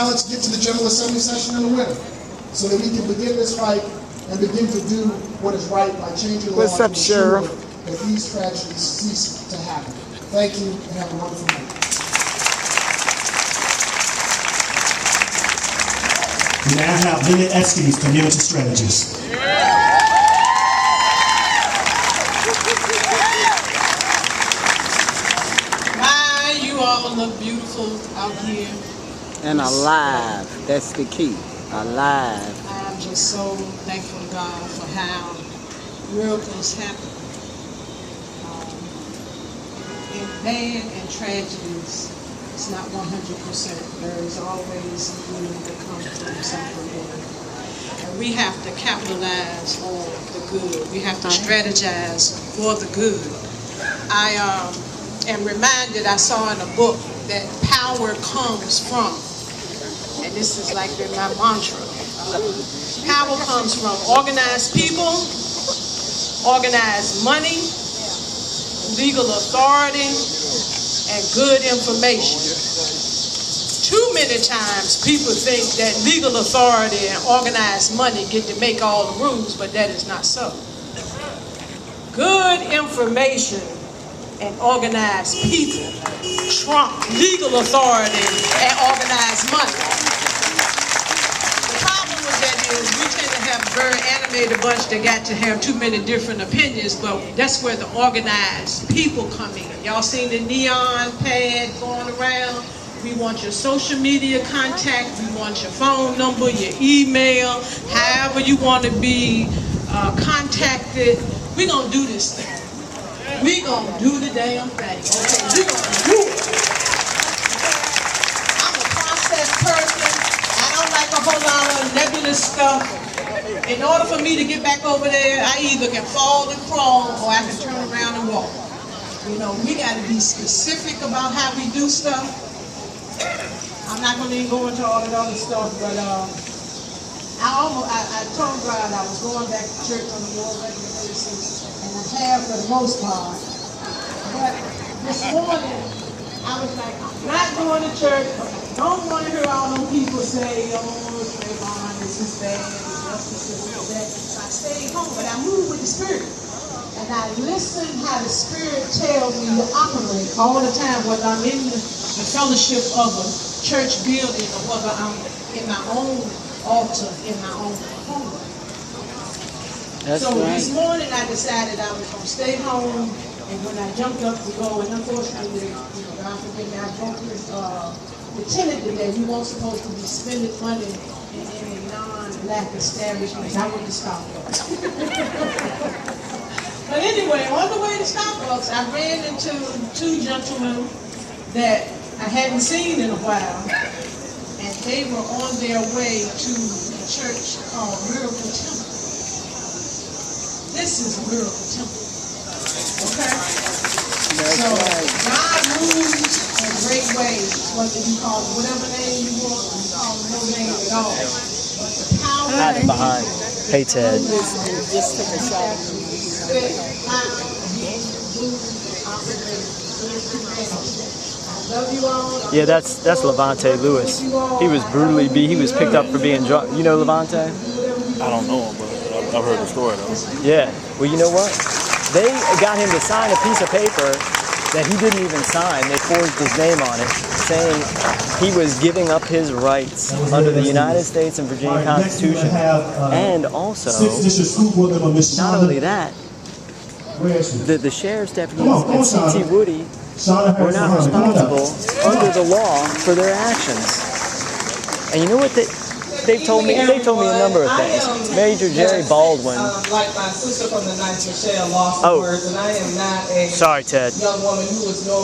now let's get to the General Assembly session and the winner, so that we can begin this fight and begin to do what is right by changing the law to ensure that these tragedies cease to happen. Thank you, and have a wonderful night. We now have Lynette Eskins, Community Strategist. Hi, you all look beautiful out here. And alive. That's the key. Alive. I'm just so thankful to God for how miracles happen. In bad and tragedies, it's not 100%. There is always good that comes from something good. And we have to capitalize on the good. We have to strategize for the good. I am reminded, I saw in a book, that power comes from, and this is like been my mantra, power comes from organized people, organized money, legal authority, and good information. Too many times people think that legal authority and organized money get to make all the rules, but that is not so. Good information and organized people trump legal authority and organized money. The problem with that is we tend to have a very animated bunch that got to have too many different opinions, but that's where the organized people come in. Y'all seen the neon pad going around? We want your social media contact, we want your phone number, your email, however you want to be contacted. We're going to do this thing. We're going to do the damn thing. Okay, we're going to do it. I'm a process person. I don't like a whole lot of nebulous stuff. In order for me to get back over there, I either can fall and crawl or I can turn around and walk. You know, we got to be specific about how we do stuff. I'm not going to even go into all that other stuff, but I told God I was going back to church on a more regular basis, and I have for the most part. But this morning, I was like, I'm not going to church. I don't want to hear all those people say, oh, Trayvon, this is bad, justice is bad. So I stayed home, but I moved with the Spirit. And I listen how the Spirit tells me to operate all the time, whether I'm in the fellowship of a church building or whether I'm in my own altar, in my own home. So this morning I decided I was going to stay home, and when I jumped up to go, and unfortunately, God forgive me, I broke the tenant today. We weren't supposed to be spending money in a non-black establishment. I went to Starbucks. But anyway, on the way to Starbucks, I ran into two gentlemen that I hadn't seen in a while, and they were on their way to a church called Miracle Temple. This is a Miracle Temple, okay? So God moves in great ways, whether you call it whatever name you want, or you call it no name at all. But the power Hiding behind. Hey, Ted. just took a shot. Yeah, that's Levante Lewis. He was brutally beat. He was picked up for being drunk. You know Levante? I don't know him, but I've heard the story though. Yeah. Well, you know what? They got him to sign a piece of paper that he didn't even sign. They forged his name on it, saying he was giving up his rights under the United States and Virginia Constitution. And also, not only that, the sheriff's deputies and C.T. Woody were not responsible under the law for their actions. And you know what they've told me? They've told me a number of things. Major Jerry Baldwin. Like my sister from the 9th, Michelle, lost words, and I am not a Sorry, Ted. young woman who was no